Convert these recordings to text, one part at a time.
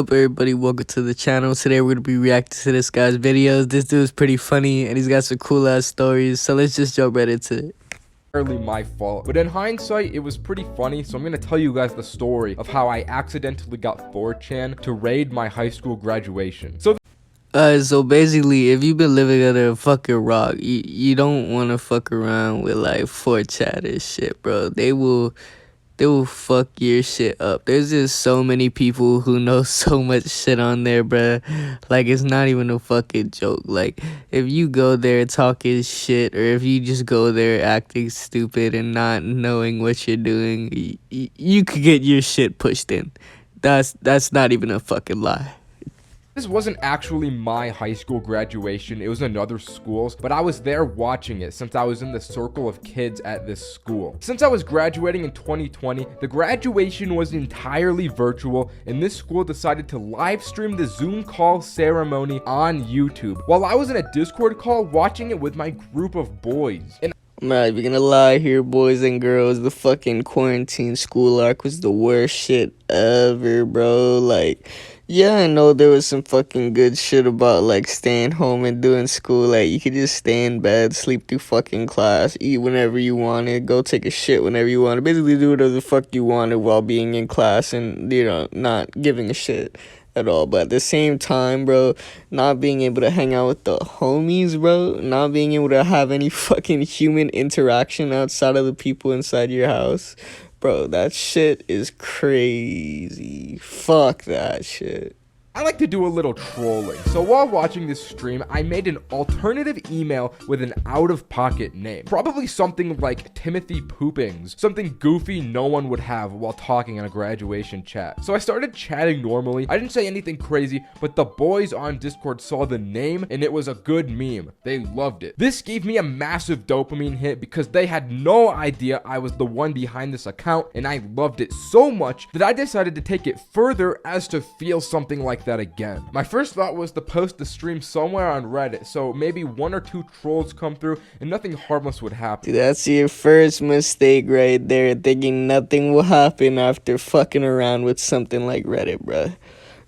Up everybody, welcome to the channel. Today we're gonna be reacting to this guy's videos. This dude's pretty funny and he's got some cool ass stories, so let's just jump right into it. My fault, but in hindsight it was pretty funny, so I'm gonna tell you guys the story of how I accidentally got 4chan to raid my high school graduation. So basically, if you've been living under a fucking rock, you don't want to fuck around with like 4chan and shit, bro. They will fuck your shit up. There's just so many people who know so much shit on there, bruh. Like, it's not even a fucking joke. Like, if you go there talking shit, or if you just go there acting stupid and not knowing what you're doing, you could get your shit pushed in. That's not even a fucking lie. This wasn't actually my high school graduation, it was another school's, but I was there watching it since I was in the circle of kids at this school. Since I was graduating in 2020, the graduation was entirely virtual, and this school decided to live stream the Zoom call ceremony on YouTube, while I was in a Discord call watching it with my group of boys. And I'm not even gonna lie here, boys and girls. The fucking quarantine school arc was the worst shit ever, bro. Like, yeah, I know there was some fucking good shit about, like, staying home and doing school. Like, you could just stay in bed, sleep through fucking class, eat whenever you wanted, go take a shit whenever you wanted. Basically, do whatever the fuck you wanted while being in class and, not giving a shit at all. But at the same time, bro, not being able to hang out with the homies, bro, not being able to have any fucking human interaction outside of the people inside your house, bro, that shit is crazy. Fuck that shit. I like to do a little trolling, so while watching this stream, I made an alternative email with an out-of-pocket name. Probably something like Timothy Poopings, something goofy no one would have while talking in a graduation chat. So I started chatting normally. I didn't say anything crazy, but the boys on Discord saw the name and it was a good meme. They loved it. This gave me a massive dopamine hit because they had no idea I was the one behind this account, and I loved it so much that I decided to take it further as to feel something like that again. My first thought was to post the stream somewhere on Reddit, so maybe 1 or 2 trolls come through and nothing harmless would happen. Dude, that's your first mistake right there, thinking nothing will happen after fucking around with something like Reddit, bruh.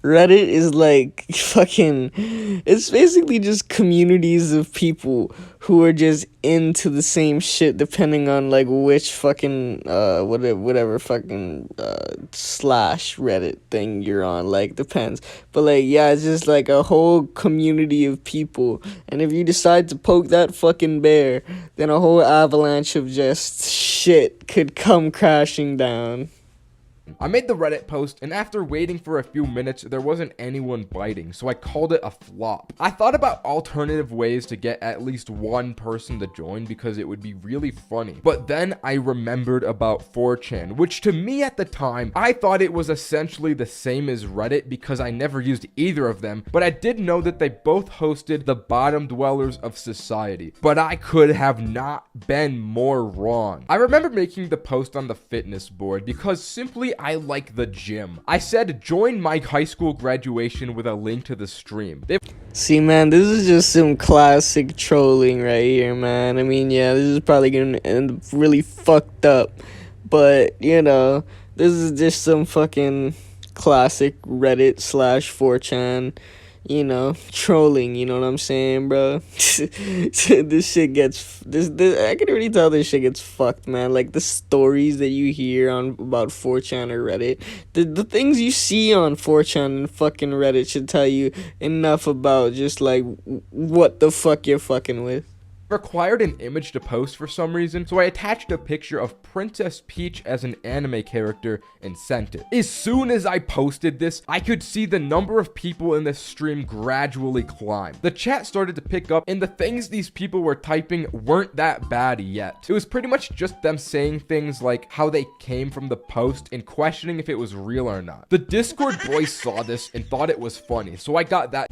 Reddit is like fucking, it's basically just communities of people who are just into the same shit, depending on like which fucking whatever fucking slash Reddit thing you're on, like, depends. But like, yeah, it's just like a whole community of people, and if you decide to poke that fucking bear, then a whole avalanche of just shit could come crashing down. I made the Reddit post, and after waiting for a few minutes, there wasn't anyone biting, so I called it a flop. I thought about alternative ways to get at least one person to join because it would be really funny. But then I remembered about 4chan, which to me at the time, I thought it was essentially the same as Reddit because I never used either of them, but I did know that they both hosted the bottom dwellers of society. But I could have not been more wrong. I remember making the post on the fitness board because simply I like the gym. I said join my high school graduation with a link to the stream. See, man, this is just some classic trolling right here, man. I mean, yeah, this is probably gonna end up really fucked up, but this is just some fucking classic Reddit / 4chan, trolling, you know what I'm saying, bro? This shit gets, I can already tell this shit gets fucked, man. Like, the stories that you hear about 4chan or Reddit, the things you see on 4chan and fucking Reddit should tell you enough about just, like, what the fuck you're fucking with. Required an image to post for some reason, so I attached a picture of Princess Peach as an anime character and sent it. As soon as I posted this, I could see the number of people in this stream gradually climb. The chat started to pick up, and the things these people were typing weren't that bad yet. It was pretty much just them saying things like how they came from the post and questioning if it was real or not. The Discord boys saw this and thought it was funny, so I got that.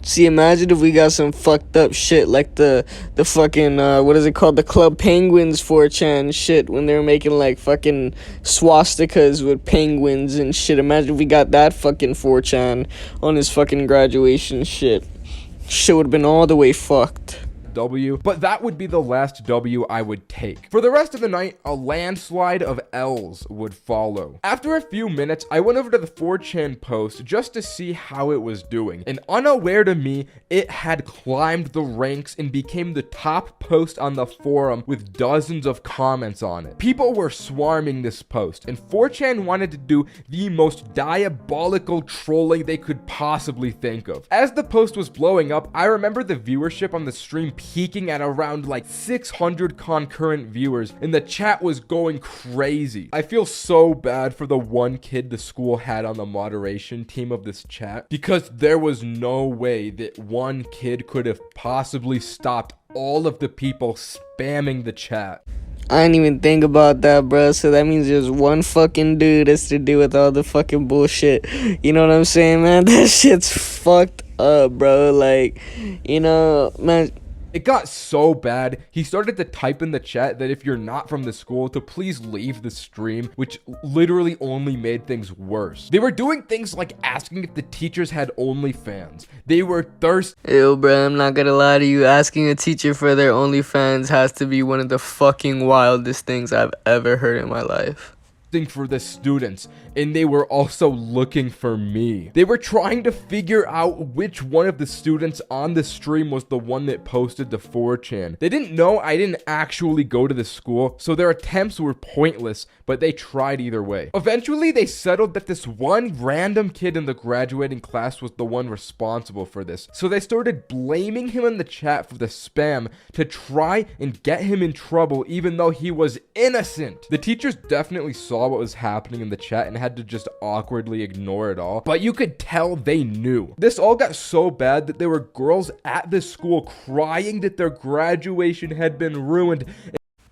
See, imagine if we got some fucked up shit like the fucking, what is it called? The Club Penguins 4chan shit, when they were making like fucking swastikas with penguins and shit. Imagine if we got that fucking 4chan on his fucking graduation shit. Shit would have been all the way fucked. W, but that would be the last W I would take. For the rest of the night, a landslide of L's would follow. After a few minutes, I went over to the 4chan post just to see how it was doing, and unaware to me, it had climbed the ranks and became the top post on the forum with dozens of comments on it. People were swarming this post, and 4chan wanted to do the most diabolical trolling they could possibly think of. As the post was blowing up, I remember the viewership on the stream peaking at around like 600 concurrent viewers, and the chat was going crazy. I feel so bad for the one kid the school had on the moderation team of this chat, because there was no way that one kid could have possibly stopped all of the people spamming the chat. I didn't even think about that, bro. So that means there's one fucking dude that's to do with all the fucking bullshit. You know what I'm saying, man? That shit's fucked up, bro. Like, you know, man. It got so bad, he started to type in the chat that if you're not from the school, to please leave the stream, which literally only made things worse. They were doing things like asking if the teachers had OnlyFans. They were thirsty. Ew, bro, I'm not gonna lie to you. Asking a teacher for their OnlyFans has to be one of the fucking wildest things I've ever heard in my life. For the students, and they were also looking for me. They were trying to figure out which one of the students on the stream was the one that posted to 4chan. They didn't know I didn't actually go to the school, so their attempts were pointless, but they tried either way. Eventually, they settled that this one random kid in the graduating class was the one responsible for this, so they started blaming him in the chat for the spam to try and get him in trouble even though he was innocent. The teachers definitely saw what was happening in the chat and had to just awkwardly ignore it all, but you could tell they knew. This all got so bad that there were girls at this school crying that their graduation had been ruined.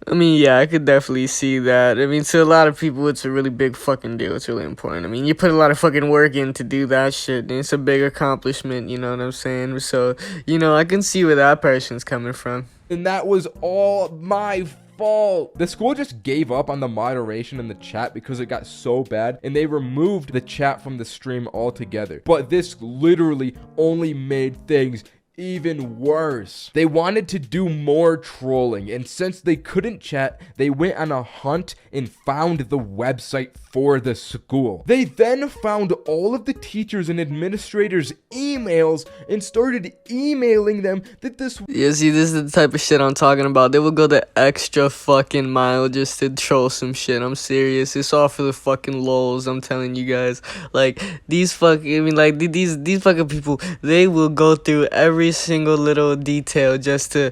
I mean, yeah, I could definitely see that. I mean, to a lot of people, it's a really big fucking deal. It's really important. I mean, you put a lot of fucking work in to do that shit, and it's a big accomplishment, you know what I'm saying? So, you know, I can see where that person's coming from. And that was all my fault. The school just gave up on the moderation in the chat because it got so bad, and they removed the chat from the stream altogether. But this literally only made things even worse. They wanted to do more trolling, and since they couldn't chat, they went on a hunt and found the website for the school. They then found all of the teachers and administrators' emails and started emailing them that this— Yeah, see, this is the type of shit I'm talking about. They will go the extra fucking mile just to troll some shit. I'm serious. It's all for the fucking lols, I'm telling you guys. Like, these these fucking people, they will go through every single little detail just to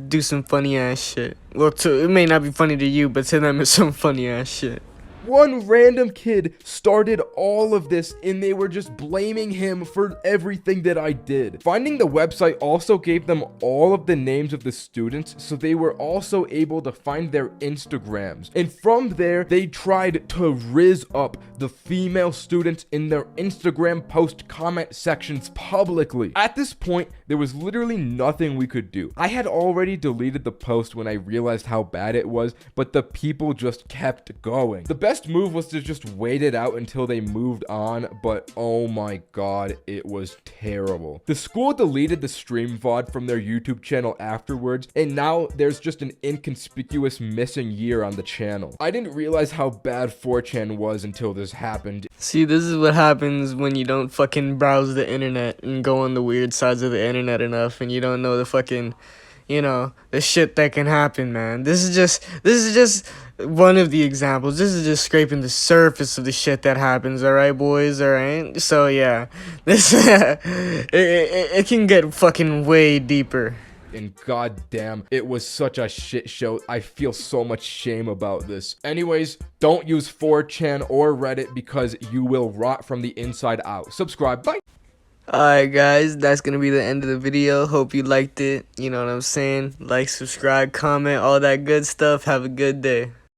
do some funny ass shit. Well, it may not be funny to you, but to them it's some funny ass shit. One random kid started all of this, and they were just blaming him for everything that I did. Finding the website also gave them all of the names of the students, so they were also able to find their Instagrams. And from there, they tried to rizz up the female students in their Instagram post comment sections publicly. At this point, there was literally nothing we could do. I had already deleted the post when I realized how bad it was, but the people just kept going. The best move was to just wait it out until they moved on, but oh my god, it was terrible. The school deleted the stream VOD from their YouTube channel afterwards, and now there's just an inconspicuous missing year on the channel. I didn't realize how bad 4chan was until this happened. See, this is what happens when you don't fucking browse the internet and go on the weird sides of the internet enough, and you don't know the fucking, you know, the shit that can happen, man. This is just one of the examples. This is just scraping the surface of the shit that happens, alright, boys, alright? So, yeah, this, it can get fucking way deeper. And goddamn, it was such a shit show. I feel so much shame about this. Anyways, don't use 4chan or Reddit because you will rot from the inside out. Subscribe, bye! Alright guys, that's gonna be the end of the video. Hope you liked it. You know what I'm saying? Like, subscribe, comment, all that good stuff. Have a good day.